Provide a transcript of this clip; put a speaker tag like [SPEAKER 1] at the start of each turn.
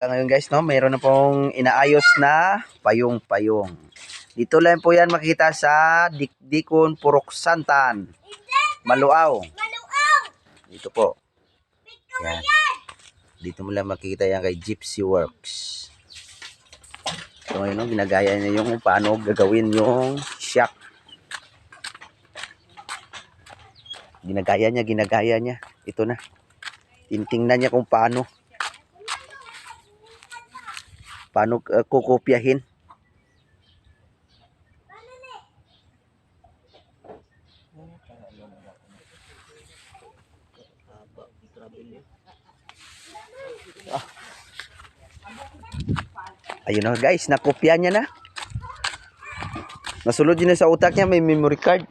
[SPEAKER 1] Ngayon guys, no, mayroon na pong inaayos na payong-payong. Dito lang po yan makikita sa Dikdikon, Purok Santan, Maluaw. Dito po. Yan. Dito mo lang makikita yan kay Gypsy Works. So ngayon, no, ginagaya niya yung paano gagawin yung shock. Ginagaya niya. Ito na. Tintingnan niya kung paano kukopyahin. Ayun na guys, nakopya niya na. Nasulod yun sa utak niya, may memory card.